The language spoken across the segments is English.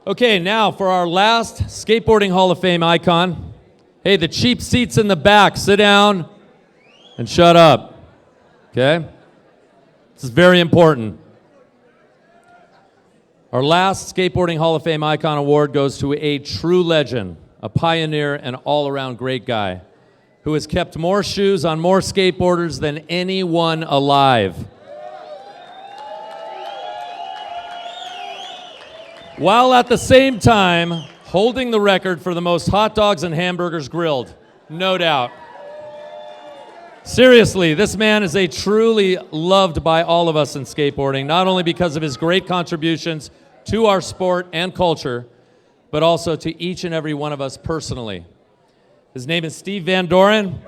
Okay, now for our last Skateboarding Hall of Fame icon. Hey, the cheap seats in the back, sit down and shut up. Okay? This is very important. Our last Skateboarding Hall of Fame icon award goes to a true legend, a pioneer and all-around great guy who has kept more shoes on more skateboarders than anyone alive. While at the same time holding the record for the most hot dogs and hamburgers grilled, no doubt. Seriously, this man is truly loved by all of us in skateboarding, not only because of his great contributions to our sport and culture, but also to each and every one of us personally. His name is Steve Van Doren.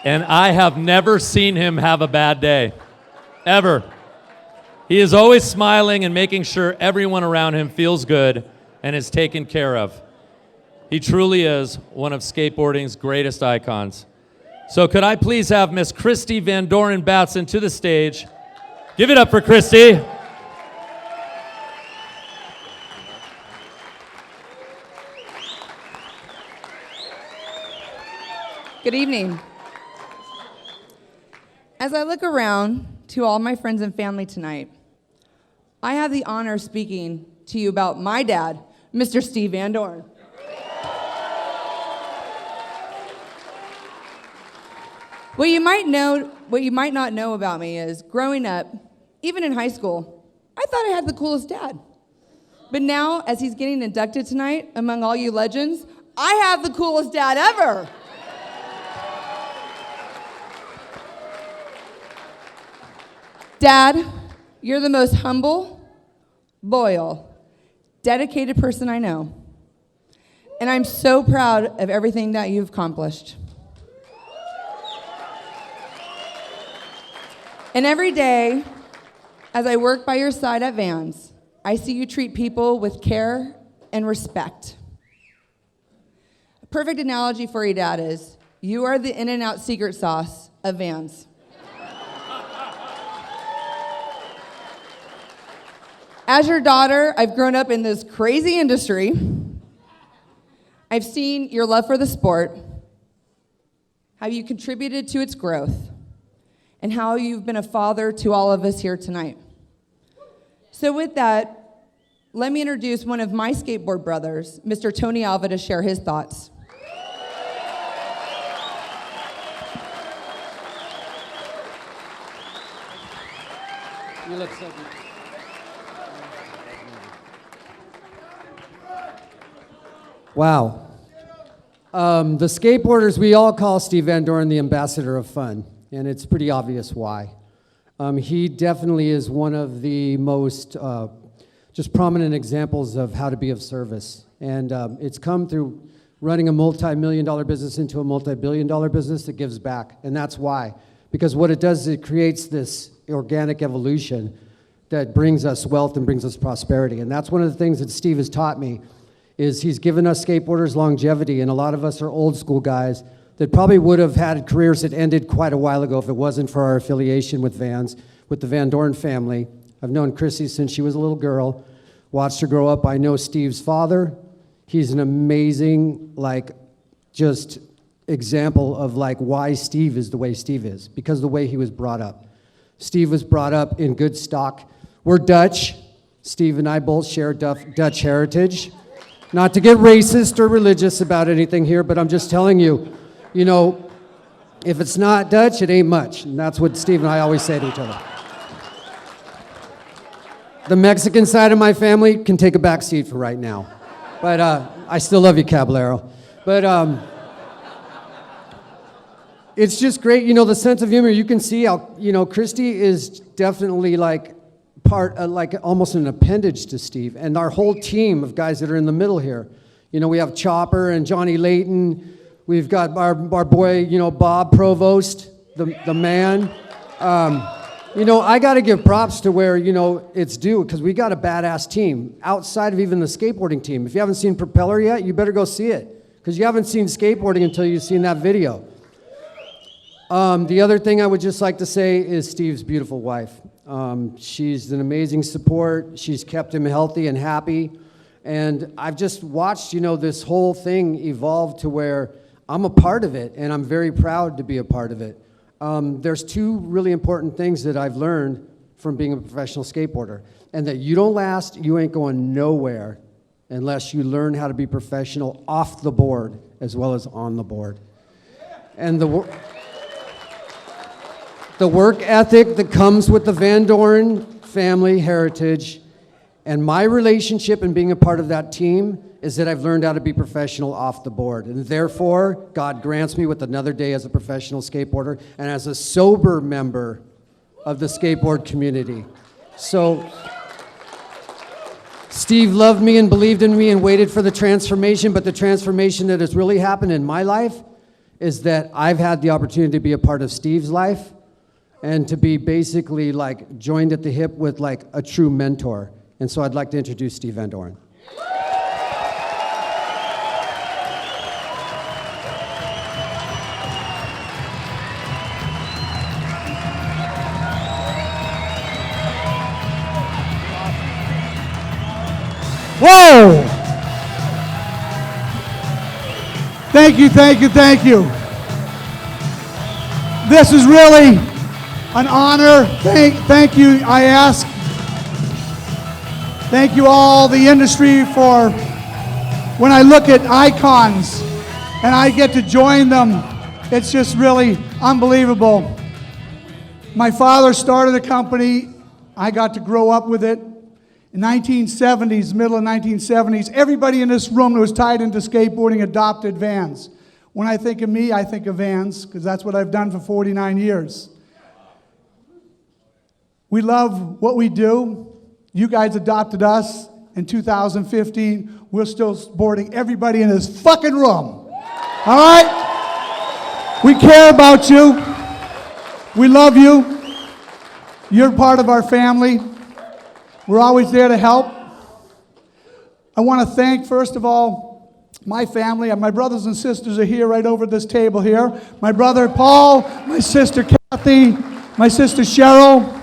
And I have never seen him have a bad day, ever. He is always smiling and making sure everyone around him feels good and is taken care of. He truly is one of skateboarding's greatest icons. So could I please have Miss Christy Van Doren Batson to the stage? Give it up for Christy. Good evening. As I look around to all my friends and family tonight, I have the honor of speaking to you about my dad, Mr. Steve Van Doren. What you might not know about me is, growing up, even in high school, I thought I had the coolest dad. But now, as he's getting inducted tonight among all you legends, I have the coolest dad ever. Dad, you're the most humble, loyal, dedicated person I know. And I'm so proud of everything that you've accomplished. And every day, as I work by your side at Vans, I see you treat people with care and respect. A perfect analogy for you, Dad, is you are the in-and-out secret sauce of Vans. As your daughter, I've grown up in this crazy industry. I've seen your love for the sport, how you contributed to its growth, and how you've been a father to all of us here tonight. So with that, let me introduce one of my skateboard brothers, Mr. Tony Alva, to share his thoughts. You look so good. Wow. The skateboarders, we all call Steve Van Doren the ambassador of fun, and it's pretty obvious why. He definitely is one of the most just prominent examples of how to be of service. And it's come through running a multi-million-dollar business into a multi-billion-dollar business that gives back, and that's why. Because what it does is it creates this organic evolution that brings us wealth and brings us prosperity. And that's one of the things that Steve has taught me, is he's given us skateboarders longevity, and a lot of us are old school guys that probably would have had careers that ended quite a while ago if it wasn't for our affiliation with Vans, with the Van Doren family. I've known Chrissy since she was a little girl, watched her grow up. I know Steve's father. He's an amazing, just example of why Steve is the way Steve is, because of the way he was brought up. Steve was brought up in good stock. We're Dutch. Steve and I both share Dutch heritage. Not to get racist or religious about anything here, but I'm just telling you, if it's not Dutch, it ain't much. And that's what Steve and I always say to each other. The Mexican side of my family can take a back seat for right now. But I still love you, Caballero. But it's just great, the sense of humor. You can see how, Christy is definitely almost an appendage to Steve, and our whole team of guys that are in the middle here. We have Chopper and Johnny Layton. We've got our boy, Bob Provost, the man. I got to give props to where, it's due, because we got a badass team outside of even the skateboarding team. If you haven't seen Propeller yet, you better go see it, because you haven't seen skateboarding until you've seen that video. The other thing I would just like to say is Steve's beautiful wife. She's an amazing support. She's kept him healthy and happy. And I've just watched, this whole thing evolve to where I'm a part of it, and I'm very proud to be a part of it. There's two really important things that I've learned from being a professional skateboarder, and that you don't last, you ain't going nowhere unless you learn how to be professional off the board as well as on the board. And the work ethic that comes with the Van Doren family heritage and my relationship and being a part of that team is that I've learned how to be professional off the board. And therefore, God grants me with another day as a professional skateboarder and as a sober member of the skateboard community. So, Steve loved me and believed in me and waited for the transformation, but the transformation that has really happened in my life is that I've had the opportunity to be a part of Steve's life and to be basically like joined at the hip with like a true mentor. And so I'd like to introduce Steve Van Doren. Whoa! Thank you, thank you, thank you. This is really an honor. Thank you, I ask. Thank you all, the industry, for when I look at icons and I get to join them, it's just really unbelievable. My father started a company. I got to grow up with it. In 1970s, middle of 1970s, everybody in this room that was tied into skateboarding adopted Vans. When I think of me, I think of Vans, because that's what I've done for 49 years. We love what we do. You guys adopted us in 2015. We're still boarding everybody in this fucking room. All right? We care about you. We love you. You're part of our family. We're always there to help. I want to thank, first of all, my family. My brothers and sisters are here right over this table here. My brother Paul, my sister Kathy, my sister Cheryl,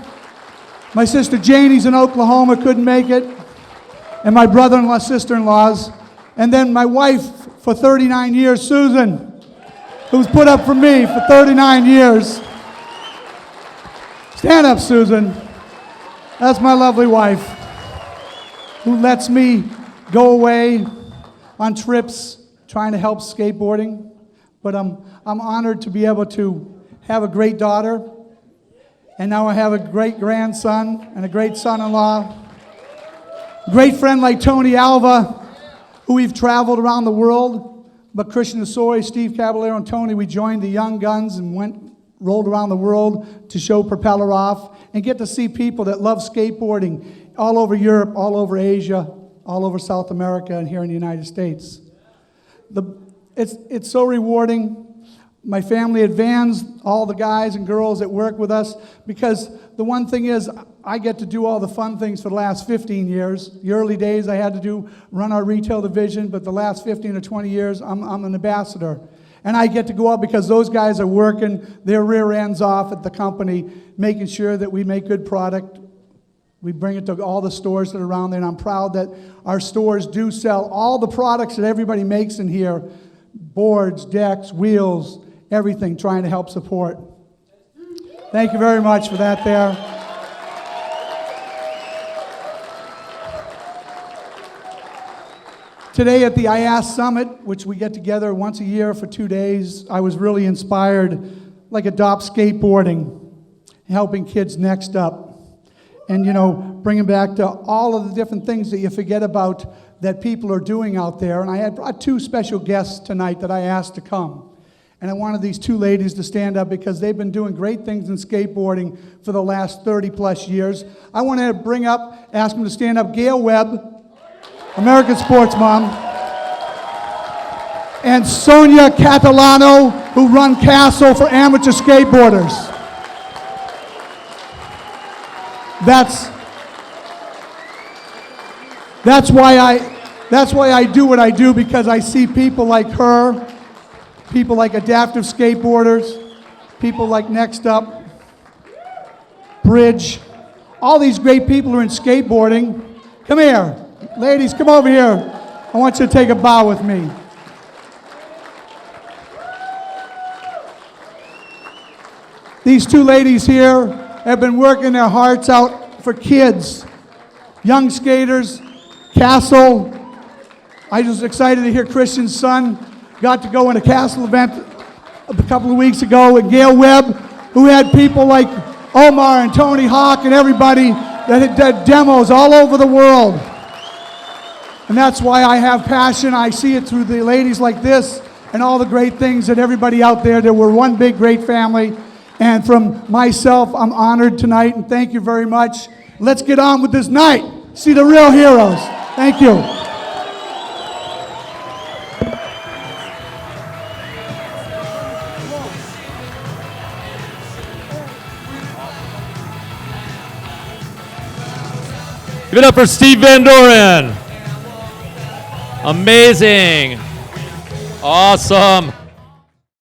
my sister Janie's in Oklahoma, couldn't make it, and my brother-in-law, sister-in-laws, and then my wife for 39 years, Susan, who's put up for me for 39 years. Stand up, Susan. That's my lovely wife, who lets me go away on trips trying to help skateboarding. But I'm honored to be able to have a great daughter, and now I have a great grandson and a great son-in-law. Great friend like Tony Alva, who we've traveled around the world. But Christian Asori, Steve Caballero, and Tony, we joined the Young Guns and rolled around the world to show Propeller Off and get to see people that love skateboarding all over Europe, all over Asia, all over South America, and here in the United States. It's so rewarding. My family at Vans, all the guys and girls that work with us, because the one thing is, I get to do all the fun things for the last 15 years. The early days I had to run our retail division, but the last 15 or 20 years, I'm an ambassador. And I get to go out because those guys are working their rear ends off at the company, making sure that we make good product. We bring it to all the stores that are around there, and I'm proud that our stores do sell all the products that everybody makes in here, boards, decks, wheels, everything, trying to help support. Thank you very much for that there. Today at the IAS Summit, which we get together once a year for 2 days, I was really inspired, like Adopt Skateboarding, helping kids next up. And, bringing back to all of the different things that you forget about that people are doing out there. And I had brought two special guests tonight that I asked to come. And I wanted these two ladies to stand up because they've been doing great things in skateboarding for the last 30 plus years. I want to ask them to stand up, Gail Webb, American Sports Mom, and Sonia Catalano, who run Castle for amateur skateboarders. That's That's why I do what I do, because I see people like her, people like Adaptive Skateboarders, people like Next Up, Bridge. All these great people are in skateboarding. Come here. Ladies, come over here. I want you to take a bow with me. These two ladies here have been working their hearts out for kids, young skaters. Castle. I was excited to hear Christian's son got to go in a Castle event a couple of weeks ago with Gail Webb, who had people like Omar and Tony Hawk and everybody that had done demos all over the world. And that's why I have passion. I see it through the ladies like this and all the great things that everybody out there, that we're one big, great family. And from myself, I'm honored tonight, and thank you very much. Let's get on with this night. See the real heroes. Thank you. Give it up for Steve Van Doren. Amazing. Awesome.